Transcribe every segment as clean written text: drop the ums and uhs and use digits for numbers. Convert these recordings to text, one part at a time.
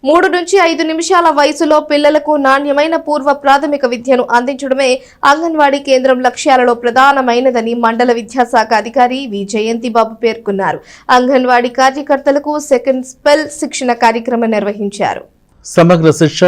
3 నుంచి 5 నిమిషాల వయసులో పిల్లలకు నాణ్యమైన పూర్వ ప్రాథమిక విద్యను అందించడమే అంగన్వాడీ కేంద్రం లక్ష్యాలలో ప్రధానమైనదని మండల విద్యాశాఖ అధికారి వి జయంతిబాబు పేర్కొన్నారు. అంగన్వాడీ కార్యకర్తలకు సెకండ్ స్పెల్ శిక్షణ కార్యక్రమం నిర్వహించారు. సమగ్ర శిక్ష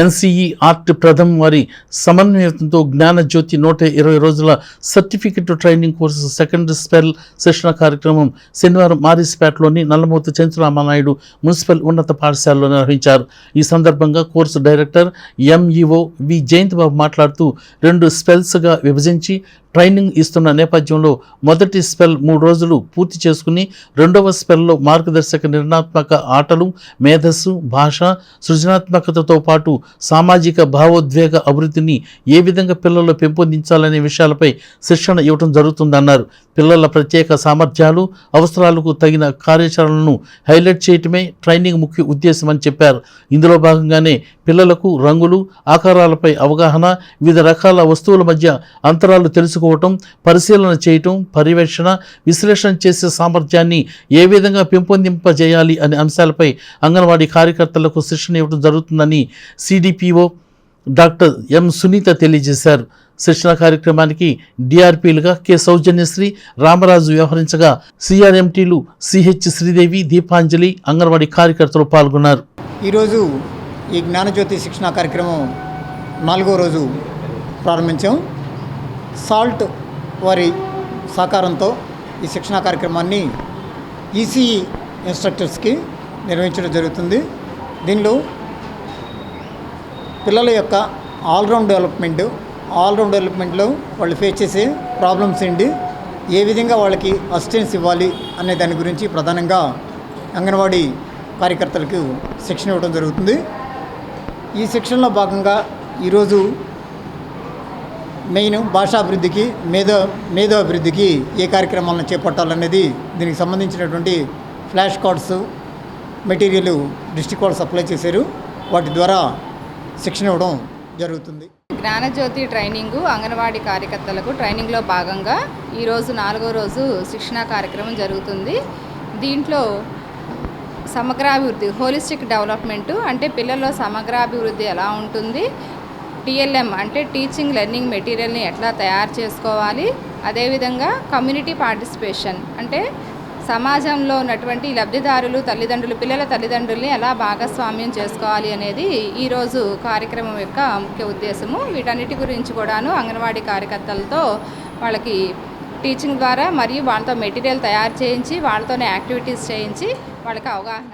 ఎన్సీఈ ఆర్ట్ ప్రథమ వారి సమన్వయంతో జ్ఞానజ్యోతి 120 రోజుల certificate training course second spell శిక్షణ కార్యక్రమం శనివారం మారిసిపేటలోని నల్లమూర్తి చంద్రరామనాయుడు మున్సిపల్ ఉన్నత పాఠశాలలో నిర్వహించారు. ఈ సందర్భంగా కోర్సు డైరెక్టర్ ఎంఈఓ వి జయంతిబాబు మాట్లాడుతూ 2 స్పెల్స్గా విభజించి ట్రైనింగ్ ఇస్తున్న నేపథ్యంలో మొదటి స్పెల్ 3 రోజులు పూర్తి చేసుకుని రెండవ స్పెల్లో మార్గదర్శక నిర్ణయాత్మక ఆటలు, మేధస్సు, భాష, సృజనాత్మకతతో పాటు సామాజిక భావోద్వేగ అభివృద్ధిని ఏ విధంగా పిల్లల్లో పెంపొందించాలనే విషయాలపై శిక్షణ ఇవ్వడం జరుగుతుందన్నారు. పిల్లల ప్రత్యేక సామర్థ్యాలు, అవసరాలకు తగిన కార్యాచరణను హైలైట్ చేయటమే ట్రైనింగ్ ముఖ్య ఉద్దేశం అని చెప్పారు. ఇందులో భాగంగానే పిల్లలకు రంగులు, ఆకారాలపై అవగాహన, వివిధ రకాల వస్తువుల మధ్య అంతరాలు తెలుసుకోవటం, పరిశీలన చేయటం, పర్యవేక్షణ, విశ్లేషణ చేసే సామర్థ్యాన్ని ఏ విధంగా పెంపొందింపజేయాలి అనే అంశాలపై అంగన్వాడీ కార్యకర్తలకు శిక్షణ ఇవ్వడం జరుగుతుందని సిడిపిఓ డాక్టర్ ఎం సునీత తెలియజేశారు. శిక్షణ కార్యక్రమానికి డిఆర్పీలుగా కె సౌజన్యశ్రీ, రామరాజు వ్యవహరించగా సిఆర్ఎంటీలు సిహెచ్ శ్రీదేవి, దీపాంజలి, అంగన్వాడీ కార్యకర్తలు పాల్గొన్నారు. ఈరోజు ఈ జ్ఞానజ్యోతి శిక్షణ కార్యక్రమం 4వ రోజు ప్రారంభించాం. సాల్ట్ వారి సహకారంతో ఈ శిక్షణ కార్యక్రమాన్ని ఈసీఈ ఇన్స్ట్రక్టర్స్కి నిర్వహించడం జరుగుతుంది. దీనిలో పిల్లల యొక్క ఆల్రౌండ్ డెవలప్మెంట్లో వాళ్ళు ఫేస్ చేసే ప్రాబ్లమ్స్ ఏంటి, ఏ విధంగా వాళ్ళకి అసిస్టెన్స్ ఇవ్వాలి అనే దాని గురించి ప్రధానంగా అంగన్వాడీ కార్యకర్తలకు శిక్షణ ఇవ్వడం జరుగుతుంది. ఈ శిక్షణలో భాగంగా ఈరోజు మెయిన్ భాషాభివృద్ధికి, మేధో అభివృద్ధికి ఏ కార్యక్రమాలను చేపట్టాలనేది దీనికి సంబంధించినటువంటి ఫ్లాష్ కార్డ్స్ మెటీరియల్ డిస్ట్రిక్ట్ వాళ్ళు సప్లై చేశారు. వాటి ద్వారా శిక్షణ ఇవ్వడం జరుగుతుంది. జ్ఞానజ్యోతి ట్రైనింగు అంగన్వాడీ కార్యకర్తలకు ట్రైనింగ్లో భాగంగా ఈరోజు 4వ రోజు శిక్షణ కార్యక్రమం జరుగుతుంది. దీంట్లో సమగ్రాభివృద్ధి, హోలిస్టిక్ డెవలప్మెంటు అంటే పిల్లల్లో సమగ్రాభివృద్ధి ఎలా ఉంటుంది, టీఎల్ఎం అంటే టీచింగ్ లెర్నింగ్ మెటీరియల్ని ఎట్లా తయారు చేసుకోవాలి, అదేవిధంగా కమ్యూనిటీ పార్టిసిపేషన్ అంటే సమాజంలో ఉన్నటువంటి లబ్ధిదారులు, తల్లిదండ్రులు, పిల్లల తల్లిదండ్రుల్ని ఎలా భాగస్వామ్యం చేసుకోవాలి అనేది ఈరోజు కార్యక్రమం యొక్క ముఖ్య ఉద్దేశము. వీటన్నిటి గురించి కూడాను అంగన్వాడీ కార్యకర్తలతో వాళ్ళకి టీచింగ్ ద్వారా మరియు వాళ్ళతో మెటీరియల్ తయారు చేయించి వాళ్ళతోనే యాక్టివిటీస్ చేయించి వాళ్ళకి అవగాహన